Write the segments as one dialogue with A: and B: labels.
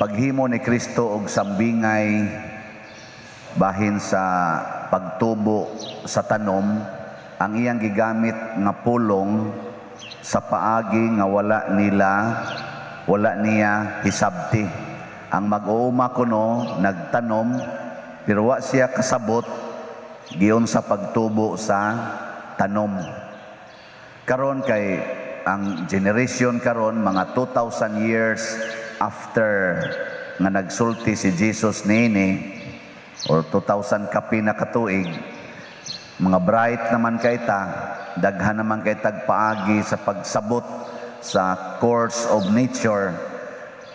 A: paghimo ni Kristo og sambingay bahin sa pagtubo sa tanom, ang iyang gigamit nga pulong sa paagi nga wala niya hisabti. Ang mag-uuma kuno nagtanom pero wa siya kasabot giyon sa pagtubo sa tanom. Karon kay ang generation karon mga 2,000 years after nga nagsulti si Jesus niini, or 2,000 kapi na katuig, mga bright naman kay ta, daghan naman kay tagpaagi sa pagsabot sa course of nature.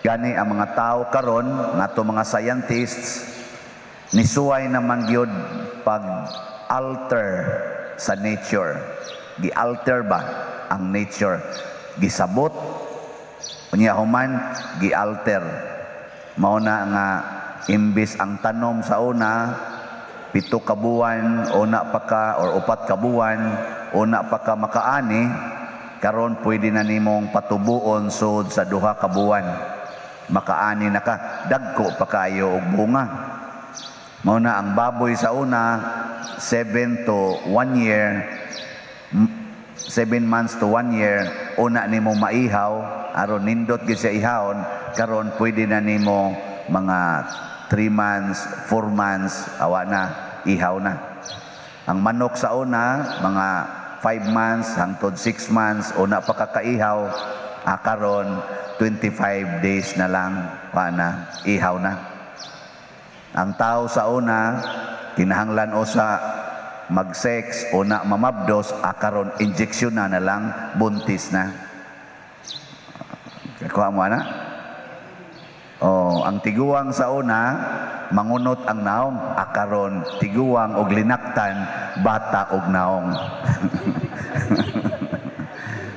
A: Gani ang mga tao karon, nato mga scientists, nisuway naman gyud pag-alter sa nature. Gi-alter ba ang nature? Gisabot, unya human, gi-alter. Mao na nga imbis ang tanom sa una 7 ka buwan, una pa ka or 4 ka buwan, una pa ka makaani, karon pwede na nimong patubuon sud sa 2 ka buwan. Makaani na ka, dagko pa kayo og bunga. Mao na ang baboy sa una 7 to 1 year, 7 months to 1 year, una nimo maihaw, aron nindot gyud siya ihawon, karon pwede na nimo mga 3 months, 4 months, awa na, ihaw na. Ang manok sa una, mga 5 months hangtod 6 months, una pa kakaihaw, karon 25 days na lang, na, ihaw na. Ang tao sa una, kinahanglan o sa mag-sex, una mamabdos, karon injection na lang, buntis na. Kuha mo na? Ang tiguang sa una, mangunot ang naong, karon tiguang og linaktan, bata og naong.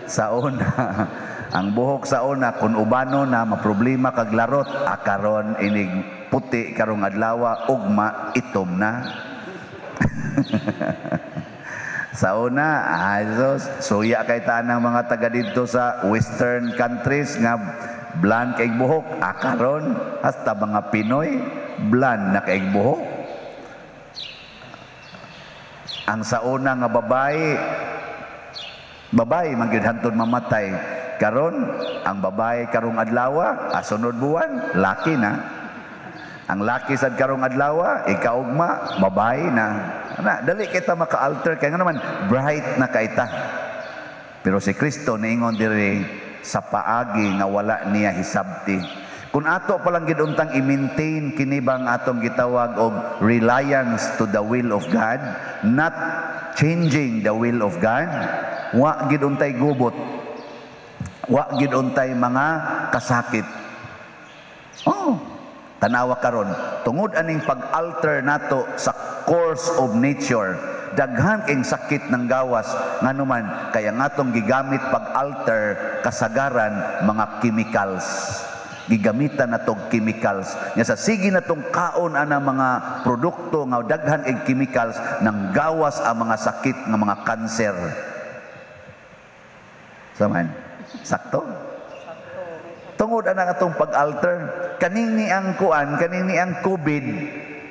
A: Sa una, ang buhok sa una, kung ubano na, maproblema kag larot, karon inig puti karong adlaw, ugma, itom na. Sa una, suya kay tanang mga taga dito sa western countries nga bland kay buhok, karon hasta mga Pinoy bland na kay buhok. Ang sa una nga babae man gyud hantod mamatay, karon ang babae karong adlaw, sunod buwan laki na. Ang laki sad karong adlaw, ikaugma babae na. Dali kita maka-alter kay nga naman bright na kaita. Pero si Kristo niingon diri sa paagi nga wala niya hisabti. Kung ato palang gid untang i-maintain kini bang atong gitawag og reliance to the will of God, not changing the will of God, wa gid untay gubot, wa gid untay mga kasakit. Tanawa karon, tungod aning pag-alter nato sa course of nature, daghan kayong sakit ng gawas, nganuman kaya ngatong gigamit pag-alter kasagaran mga chemicals. Gigamitan natong chemicals. Nga sa sige natong kaon ana mga produkto nga daghan kayong chemicals nang gawas ang mga sakit nga mga kanser. Saman? Sakto? Tungod ana atong pag-alter, kanini ang COVID,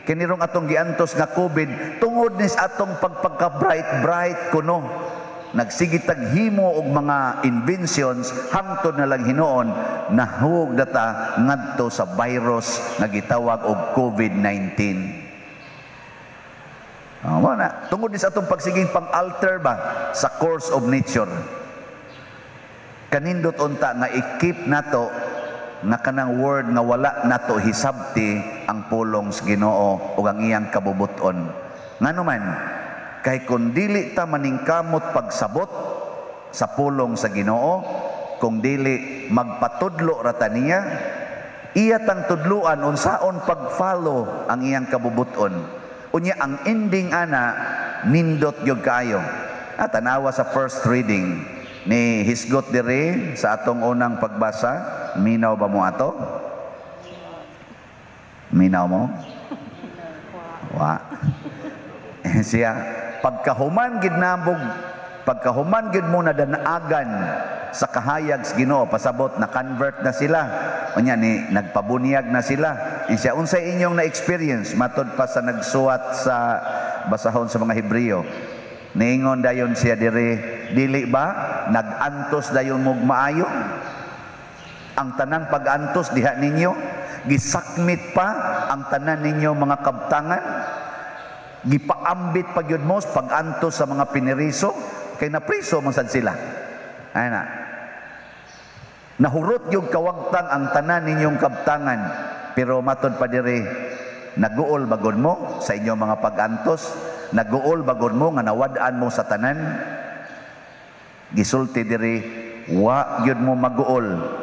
A: kinirong atong giantos nga COVID, tungod nis atong pagpagka-bright kuno. Nagsigitag himo og mga inventions hangtod na lang hinuon nahug data ngadto sa virus nga gitawag og COVID-19. Tungod nis atong pagsiging pang-alter ba sa course of nature. Kanindot unta nga i-keep nato nga kanang word nga wala nato hisabti ang pulong sa Ginoo ug ang iyang kabubuton. Nganuman kay kun dili ta maningkamot pagsabot sa pulong sa Ginoo, kung dili magpatudlo ra ta niya, iya tang tudluan unsaon pag-follow ang iyang kabubuton. Unya ang ending ana nindot gyud kaayo. Tanawa sa first reading ni hisgot diri sa atong unang pagbasa, minaw ba mo ato? Minaw mo? Wa. Siya pagkahuman gid mo na danaagan sa kahayag sa Ginoo pasabot na convert na sila. Unya ni nagpabunyag na sila. Isya unsay inyong na-experience matud pa sa nagsuwat sa basahon sa mga Hebreo. Niingon dayon siya dili ba nagantos dayon mog maayo? Ang tanang pag-antos diha ninyo, gisakmit pa ang tanan ninyo mga kabtangan, gipaambit pagyud mo pag-antos sa mga piniriso, kay napriso man sad sila. Ay na. Nahurot yung kawagtang ang tanan ninyong kabtangan, pero matod pa diri, naguol bagod mo sa inyong mga pag-antos, naguol bagod mo nga nawad-an mo sa tanan. Gisulti diri, wa gyud mo maguol.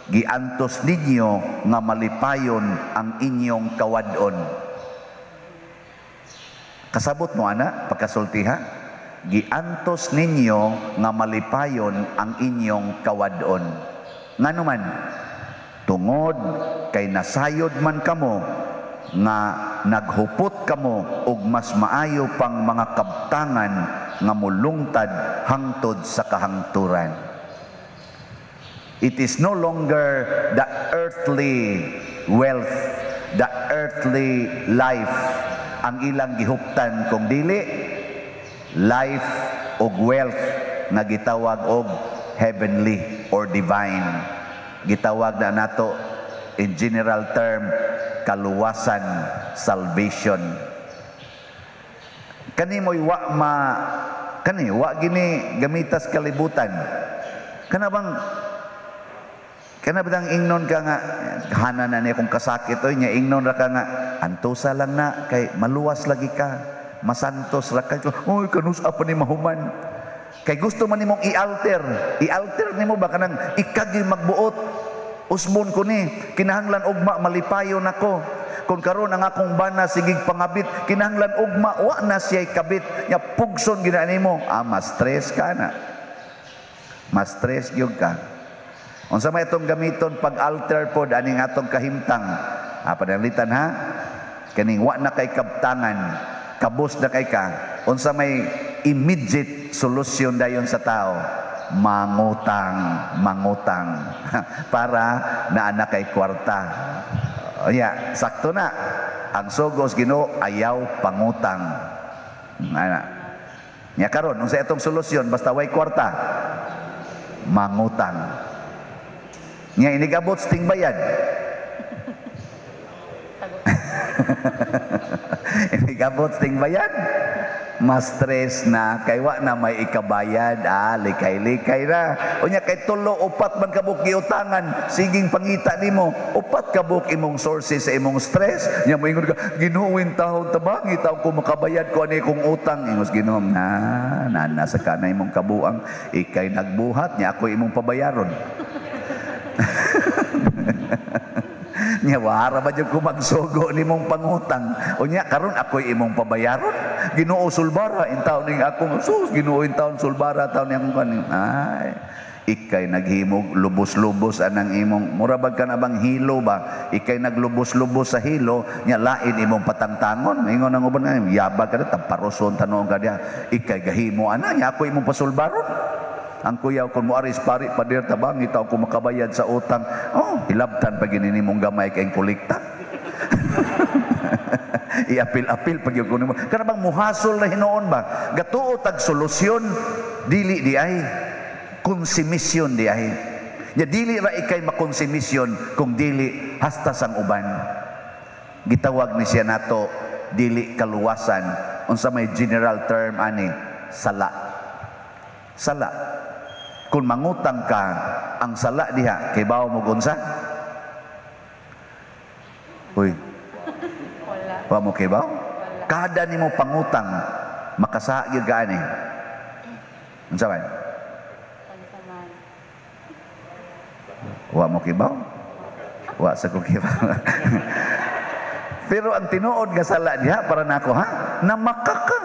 A: Giantos ninyo nga malipayon ang inyong kawad-on. Kasabot mo ana pagkasulti ha? Giantos ninyo nga malipayon ang inyong kawad-on. Ngano man tungod kay nasayod man kamo nga naghupot kamo og mas maayo pang mga kabtangan nga mulungtad hangtod sa kahangturan. It is no longer the earthly wealth, the earthly life ang ilang gihuptan, kung dili life og wealth nga gitawag og heavenly or divine. Gitawag na nato in general term kaluwasan, salvation. Kani mo'y wa gini gamitas kalibutan. Kana bang ingnon ka nga hana na niya kung kasakit oy nya ingnon ra ka nga antusa lang na kay maluwas lagi ka, masantos ra ka. Oy kanus apa ni mahuman. Kay gusto man nimong i-alter nimo ba kanang ikagi magbuot. Usbon ko ni kinahanglan ugma malipayon nako. Kung karon ang akong bana sigig pangabit, kinahanglan ugma wa na siya'y kabit. Nya pugson gina nimo, mas stress ka na. Mas stress gyud ka. Unsa may itong gamiton pag-alter pod aning atong kahimtang. Panalitan ha. Kaning wa na kay kabtangan, kabus na kay ka. Unsa may immediate solution dayon sa tao? Mangutang para naana kay kwarta. Oya, sakto na. Ang sugos Ginoo ayaw pangutang. Ana. Nya karon unsa itong solusyon basta way kwarta? Mangutang. Nya inigabot sting bayad. Inigabot sting bayad. Mas stress na kay wa na may ikabayad, likay-likay na. Unya kay tulo upat man kabuk giutangan, siging pangita nimo, upat kabuk imong sources sa imong stress. Nya moingon ka, ginuwin taon tabang itaw ko makabayad ko ani kong utang. Ingos Ginoo, nasa kana imong kabuang, ikay nagbuhat nya ako imong pabayaron. Nya wara ba jud ko magsugo nimong pangutang. Unya karon ako'y imong pabayaron. Ginoo sulbara in taon ning akong sus Ginoo in taon sulbara taon ning akong kanin. Ay ikay naghimog lubos-lubos anang imong mura bag ka na bang hilo ba? Ikay naglubos-lubos sa hilo nya lain imong patangtangon. Ingon ang uban nga yabag ka tamparoson tanong ka dia. Ikay gahimo ana nya ako imong pasulbaron. Ang kuyaw kung mo aris pari padir tabang itaw ko makabayad sa utang. Hilabtan pag ginini mong gamay kayong kolekta. Iapil-apil pag yung kunin mo. Kana bang muhasol na hinoon ba? Gatuo tag solusyon, dili di ay. Konsumisyon di ay. Ya dili ra ikay makonsumisyon kung dili hasta sang uban. Gitawag ni siya nato dili kaluwasan. Unsa may general term ani? Sala. Kung mangutang ka, ang sala diha, kay bawo mo gunsa? Uy. Wa mo kay bawo? Kada nimo pangutang, makasagid ka ani. Unsa man? Wa mo kay bawo? Wa sa ko kay bawo. Pero ang tinuod nga sala diha para nako ha, namakak ka.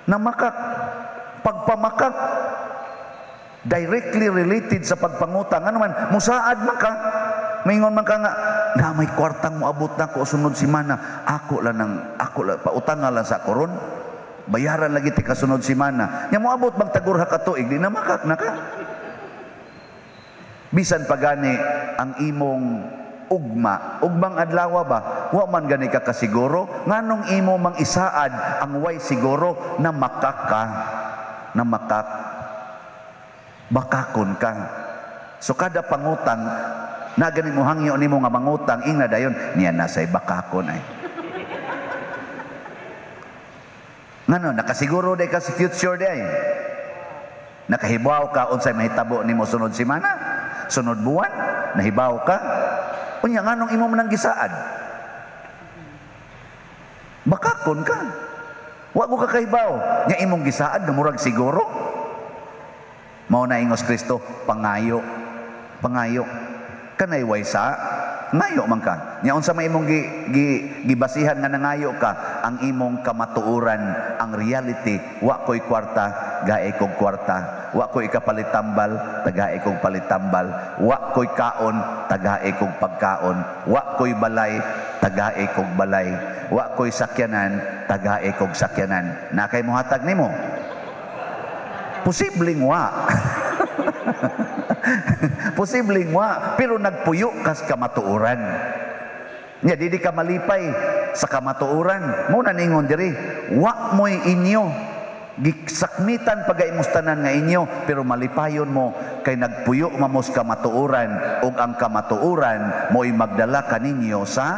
A: Namakak. Pagpamakak directly related sa pagpangutang. Ano man, musaad man ka. Maingon man ka nga, na may kwartang moabot na ko sunod simana. Ako lang pautang lang sa koron. Bayaran lagi ti kasunod simana. Nya moabot magtagurha ka tuig, di na makak na ka. Bisan pa gani ang imong ugmang adlaw ba, wa man gani ka kasiguro, nganong imo mang isaad ang way siguro na bakakon ka. So kada pangutang na gani mo hangyo nimo nga mangutang ing na dayon niya nasay bakakon ay. Ngano nakasiguro day ka sa future day. Nakahibaw ka unsay mahitabo nimo sunod semana, sunod buwan, nahibaw ka. Unya nganong imo man gisaad? Bakakon ka. Wa ko kakahibaw nya imong gisaad na murag siguro. Mao na ingos Kristo, pangayo. Pangayo. Kanay way sa ngayo man ka. Nya unsa may imong gibasihan nga nangayo ka, ang imong kamatuoran, ang reality, wa ko'y kwarta, gae kog kwarta. Wa ko'y kapalitambal, tagae kog palitambal. Wa ko'y kaon, tagae kog pagkaon. Wa ko'y balay, tagae kog balay. Wa ko'y sakyanan, tagae kog sakyanan. Na kay mohatag nimo? Posibleng wa. Posibleng wa, pero nagpuyo kas kamatuoran. Nya di ka malipay sa kamatuoran. Mo na ningon diri, wa mo'y inyo gisakmitan pagaimustanan nga inyo, pero malipayon mo kay nagpuyo mamos kamatuoran, ug ang kamatuoran mo'y magdala kaninyo sa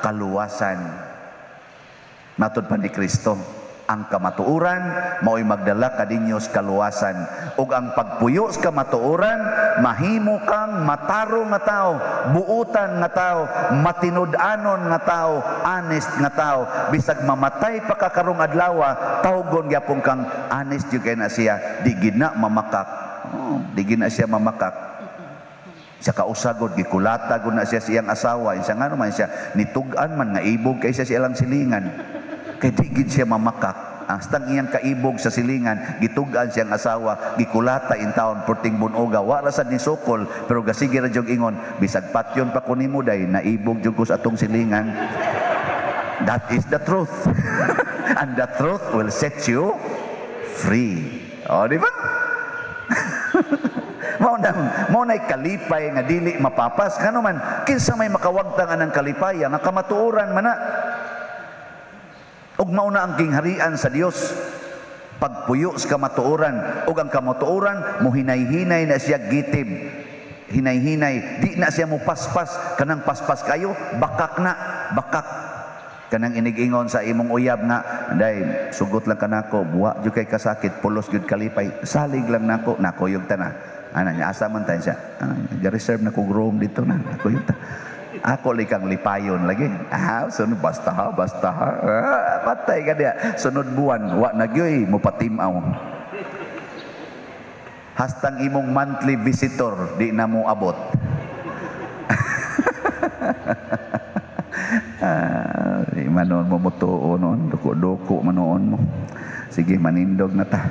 A: kaluwasan. Matod pa ni Kristo, ang kamatuoran mao'y magdala kadinyo sa kaluwasan, ug ang pagpuyo sa kamatuoran mahimo kang mataro nga tao, buutan nga tao, matinud-anon nga tao, honest nga tao. Bisag mamatay pa ka karong adlaw, tawgon gyapon kang honest jud kay na siya, di gid na mamakak. Di gid na siya mamakak. Siya kausagod, gikulata gud na siya siyang asawa. Siya nga naman siya, nitug-an man nga ibog kay siya silang silingan. Kay di gid siya mamakak. Ang stang iyang kaibog sa silingan, gitugan siyang asawa, gikulata in taon, purting bunoga, wala sad ni sukol, pero gasige ra jog ingon, bisag patyon pa ko nimo day, naibog jud ko sa atong silingan. That is the truth. And the truth will set you free. O, di ba? Mao na kalipay nga dili mapapas. Kano man, kinsa may makawagtang anang kalipay, nga kamatuoran man na. Ug mao na ang kingharian sa Dios, pagpuyo sa kamatuoran, ug ang kamatuoran mo hinay-hinay na siya gitib, hinay-hinay, di na siya mo paspas. Kanang paspas kayo, bakak na, bakak. Kanang inig-ingon sa imong uyab nga, day sugot lang kanako, buwa jud kay kasakit, pulos jud kalipay, salig lang nako, nakuyog ta na. Ana nya asa man tayo siya, ga-reserve na kog room dito na, nakuyog ta. Ako likang lipayon lagi. Sunod basta ha. Patay ka dia. Sunod buwan, wa nagyoy mo patimaw. Hastang imong monthly visitor di na mo abot. Manon mo mutuo noon, duko-duko manoon mo. Sige, manindog na ta.